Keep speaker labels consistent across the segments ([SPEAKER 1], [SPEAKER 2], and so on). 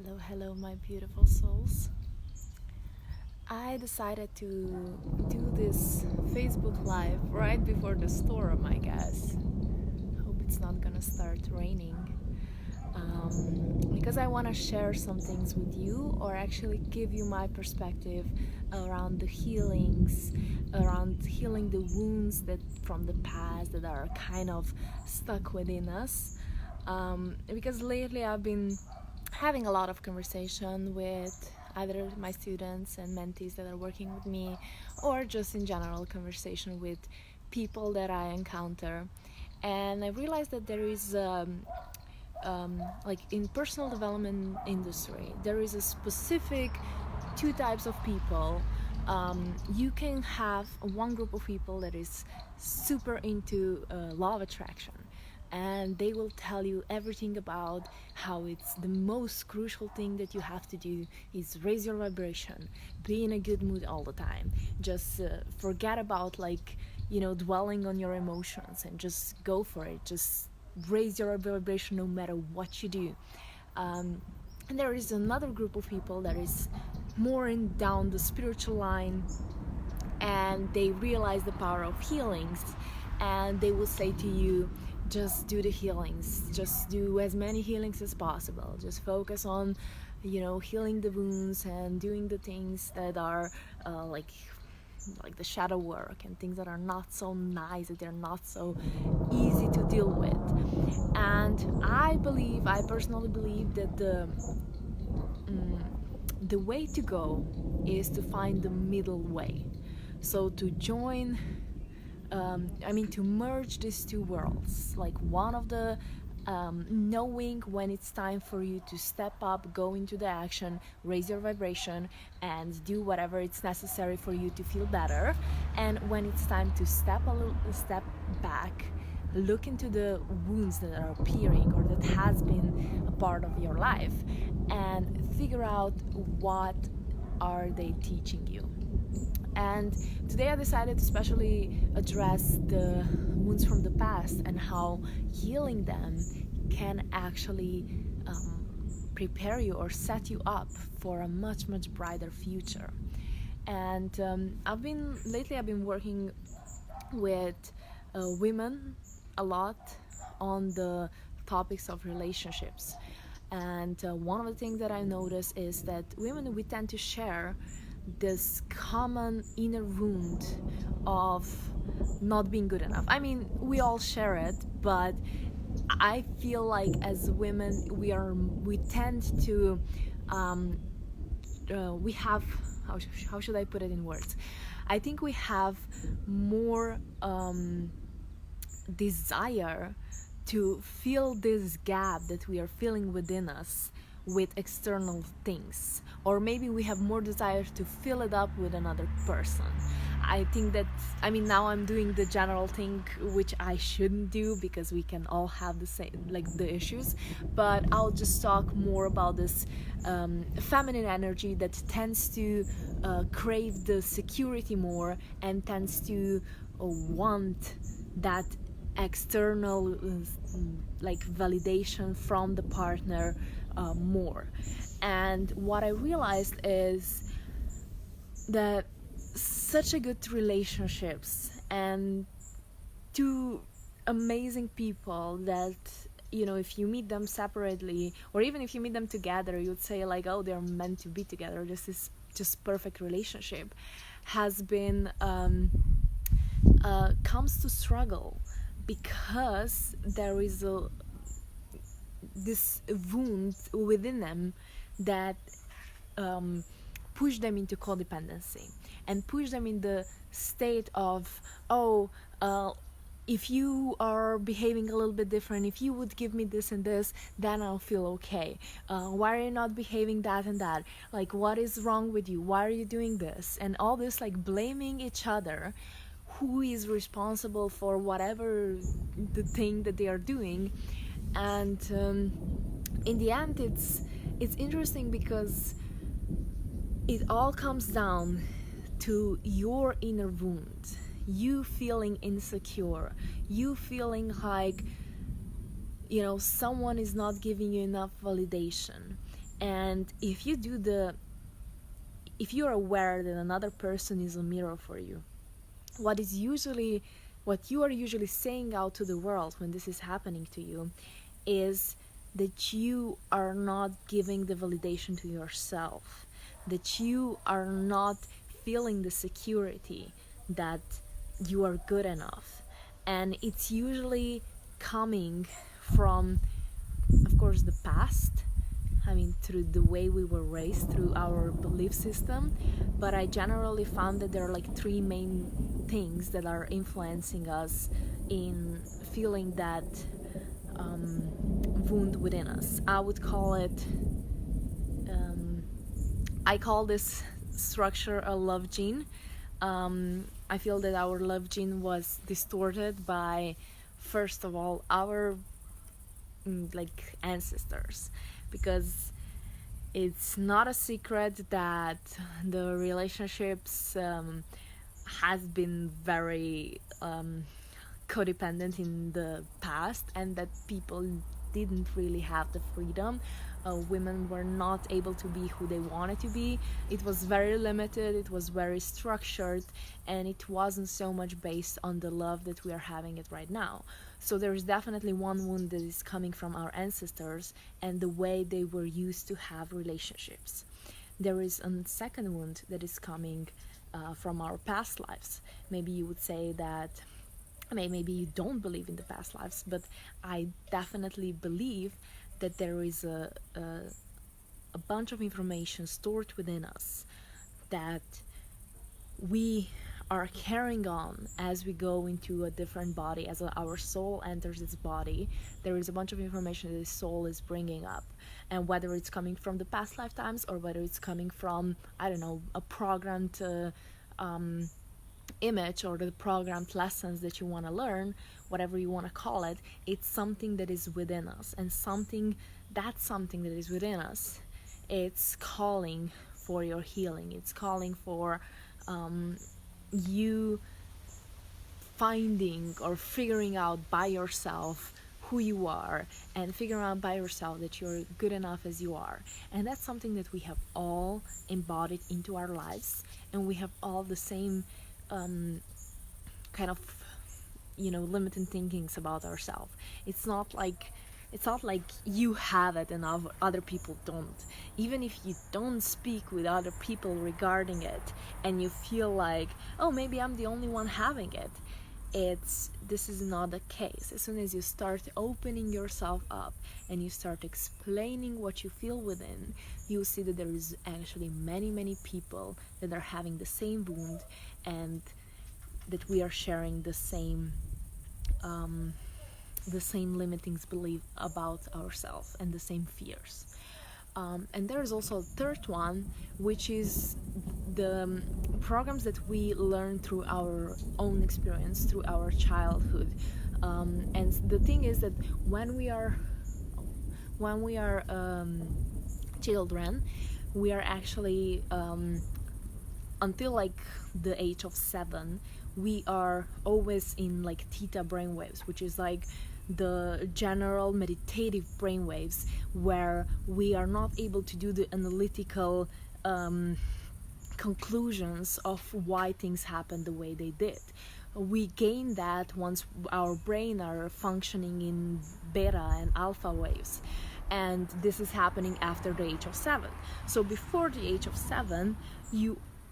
[SPEAKER 1] Hello, my beautiful souls. I decided to do this Facebook Live right before the storm, I guess. Hope it's not gonna start raining. Because I want to share some things with you, or actually give you my perspective around the healings, around healing the wounds that from the past that are kind of stuck within us. Because lately I've been having a lot of conversation with either my students and mentees that are working with me, or just in general conversation with people that I encounter. And I realized that there is like in personal development industry, there is a specific two types of people. You can have one group of people that is super into law of attraction, and they will tell you everything about how it's the most crucial thing that you have to do is raise your vibration, be in a good mood all the time, just forget about dwelling on your emotions and just go for it, just raise your vibration no matter what you do. And there is another group of people that is more in down the spiritual line, and they realize the power of healings, and they will say to you, just do the healings, just do as many healings as possible, just focus on healing the wounds and doing the things that are like the shadow work and things that are not so nice, that they're not so easy to deal with. And I personally believe that the way to go is to find the middle way. So to join, to merge these two worlds, like one of the knowing when it's time for you to step up, go into the action, raise your vibration, and do whatever it's necessary for you to feel better. And when it's time to step back, look into the wounds that are appearing or that has been a part of your life, and figure out what are they teaching you. And today I decided to especially address the wounds from the past and how healing them can actually prepare you or set you up for a much brighter future. And I've been working with women a lot on the topics of relationships. And one of the things that I notice is that women, we tend to share this common inner wound of not being good enough. I mean, we all share it, but I feel like as women we tend to we have, how should I put it in words? I think we have more desire to fill this gap that we are feeling within us with external things, or maybe we have more desire to fill it up with another person. I think that, now I'm doing the general thing, which I shouldn't do because we can all have the same, the issues, but I'll just talk more about this feminine energy that tends to crave the security more and tends to want that external validation from the partner more. And what I realized is that such a good relationships and two amazing people that if you meet them separately or even if you meet them together, you'd say oh, they're meant to be together, this is just perfect relationship, has been comes to struggle because there is this wound within them that push them into codependency and push them in the state of if you are behaving a little bit different, if you would give me this and this, then I'll feel okay. Why are you not behaving that and that? What is wrong with you? Why are you doing this? And all this blaming each other, who is responsible for whatever the thing that they are doing. And in the end, it's interesting because it all comes down to your inner wound, you feeling insecure, you feeling like someone is not giving you enough validation, And if you're aware that another person is a mirror for you, what you are usually saying out to the world when this is happening to you is that you are not giving the validation to yourself, that you are not feeling the security that you are good enough. And it's usually coming from, of course, the past. I mean, through the way we were raised, through our belief system. But I generally found that there are like three main things that are influencing us in feeling that wound within us. I would call it, I call this structure a love gene. I feel that our love gene was distorted by, first of all, our like ancestors, because it's not a secret that the relationships has been very codependent in the past, and that people didn't really have the freedom. Women were not able to be who they wanted to be. It was very limited, it was very structured, and it wasn't so much based on the love that we are having it right now. So there is definitely one wound that is coming from our ancestors and the way they were used to have relationships. There is a second wound that is coming from our past lives. Maybe you would say that maybe you don't believe in the past lives, but I definitely believe that there is a bunch of information stored within us that we are carrying on as we go into a different body. As our soul enters its body, there is a bunch of information that the soul is bringing up, and whether it's coming from the past lifetimes or whether it's coming from, I don't know, a programmed image or the programmed lessons that you want to learn, whatever you want to call it, it's something that is within us. And something that is within us, it's calling for your healing. It's calling for you finding or figuring out by yourself who you are, and figuring out by yourself that you're good enough as you are. And that's something that we have all embodied into our lives, and we have all the same kind of, limiting thinkings about ourselves. It's not like you have it and other people don't. Even if you don't speak with other people regarding it, and you feel like, oh, maybe I'm the only one having it, this is not the case. As soon as you start opening yourself up and you start explaining what you feel within, you'll see that there is actually many people that are having the same wound, and that we are sharing the same limiting belief about ourselves and the same fears. And there is also a third one, which is the programs that we learn through our own experience, through our childhood. And the thing is that when we are children, we are actually until like the age of 7, we are always in like Theta brainwaves, which is like the general meditative brainwaves, where we are not able to do the analytical conclusions of why things happened the way they did. We gain that once our brain are functioning in beta and alpha waves, and this is happening after the age of 7. So before the age of 7,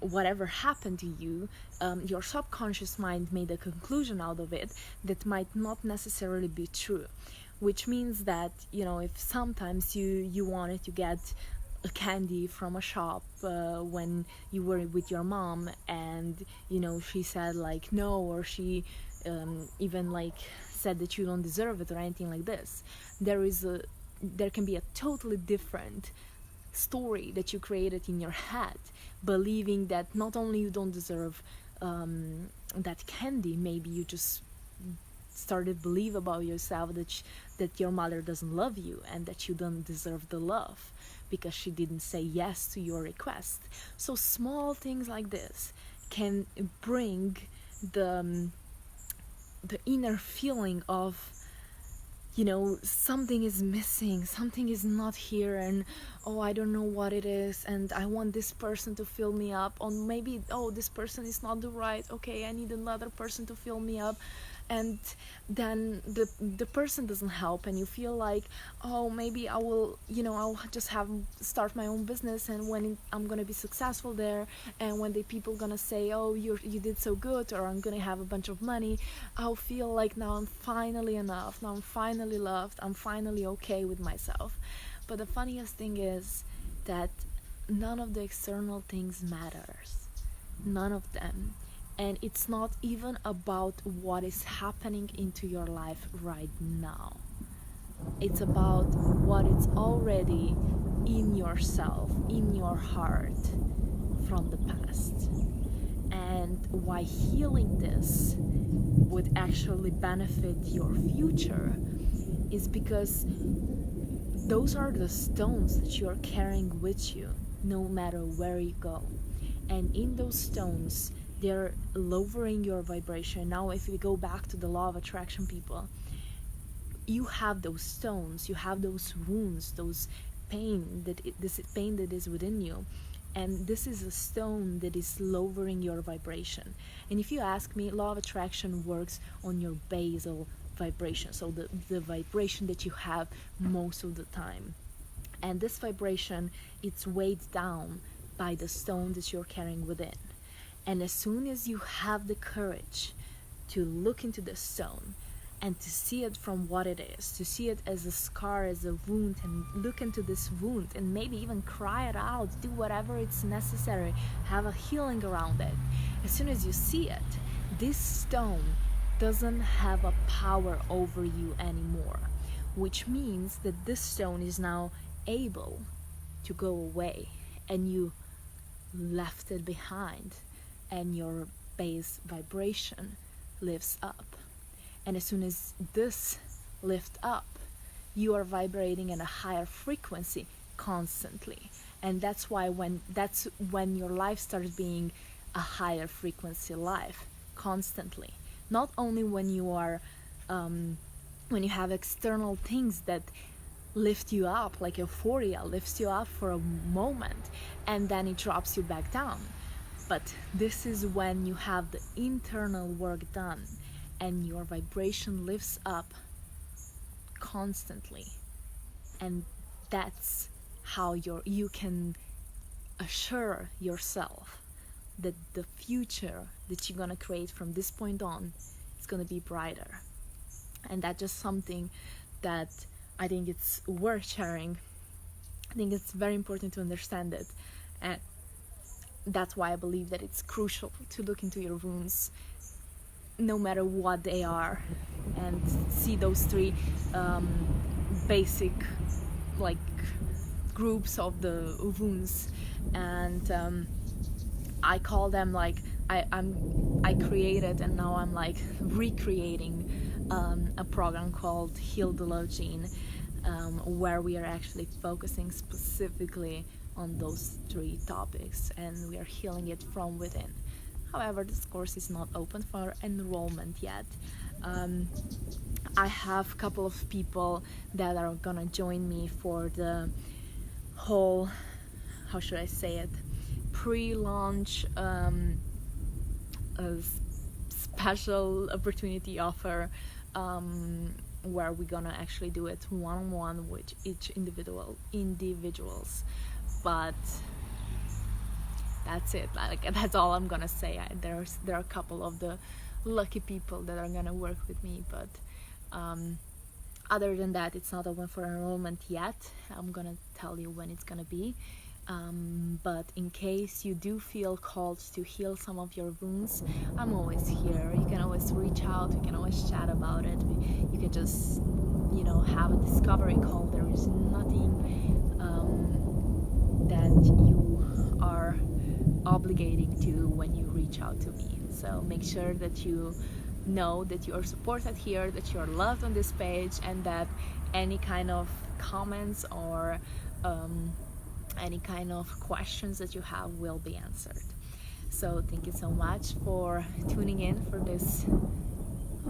[SPEAKER 1] whatever happened to you, your subconscious mind made a conclusion out of it that might not necessarily be true. Which means that, if sometimes you wanted to get a candy from a shop when you were with your mom, and she said like no, or she even like said that you don't deserve it or anything like this, there can be a totally different story that you created in your head, believing that not only you don't deserve that candy, maybe you just started to believe about yourself that your mother doesn't love you and that you don't deserve the love because she didn't say yes to your request. So small things like this can bring the inner feeling of something is missing, something is not here, and oh, I don't know what it is, and I want this person to fill me up. Or maybe, oh, this person is not the right, okay, I need another person to fill me up. And then the person doesn't help, and you feel like, oh, maybe I'll just start my own business, and when I'm gonna be successful there, and when the people gonna say, oh, you did so good, or I'm gonna have a bunch of money, I'll feel like now I'm finally enough, now I'm finally loved, I'm finally okay with myself. But the funniest thing is that none of the external things matters, none of them. And it's not even about what is happening into your life right now. It's about what is already in yourself, in your heart, from the past. And why healing this would actually benefit your future is because those are the stones that you're carrying with you no matter where you go. And in those stones, they're lowering your vibration. Now, if we go back to the law of attraction, people, you have those stones, you have those wounds, those this pain that is within you, and this is a stone that is lowering your vibration. And if you ask me, law of attraction works on your basal vibration, so the vibration that you have most of the time. And this vibration, it's weighed down by the stone that you're carrying within. And as soon as you have the courage to look into the stone and to see it from what it is, to see it as a scar, as a wound, and look into this wound and maybe even cry it out, do whatever it's necessary, have a healing around it. As soon as you see it, this stone doesn't have a power over you anymore, which means that this stone is now able to go away, and you left it behind, and your base vibration lifts up. And as soon as this lifts up, you are vibrating at a higher frequency constantly. And that's when your life starts being a higher frequency life constantly. Not only when you are when you have external things that lift you up, like euphoria lifts you up for a moment and then it drops you back down. But this is when you have the internal work done and your vibration lifts up constantly. And that's how you can assure yourself that the future that you're gonna create from this point on is gonna be brighter. And that's just something that I think it's worth sharing. I think it's very important to understand it, and that's why I believe that it's crucial to look into your wounds, no matter what they are, and see those three basic groups of the wounds. And I call them I created, and now I'm recreating a program called Heal the Love Gene, where we are actually focusing specifically on those three topics, and we are healing it from within. However, this course is not open for enrollment yet. I have a couple of people that are gonna join me for the whole, how should I say it, pre-launch special opportunity offer, where we're gonna actually do it one-on-one with each individuals. But that's it. That's all I'm gonna say. There are a couple of the lucky people that are gonna work with me, but other than that, it's not open for enrollment yet. I'm gonna tell you when it's gonna be. But in case you do feel called to heal some of your wounds, I'm always here. You can always reach out, you can always chat about it. You can just, have a discovery call. There is nothing that you are obligating to when you reach out to me. So make sure that you know that you are supported here, that you are loved on this page, and that any kind of comments or any kind of questions that you have will be answered. So thank you so much for tuning in for this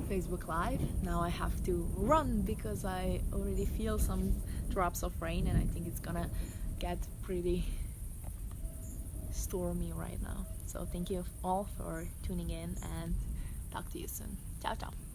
[SPEAKER 1] Facebook Live. Now I have to run because I already feel some drops of rain, and I think it's gonna get pretty stormy right now. So thank you all for tuning in, and talk to you soon. Ciao, ciao.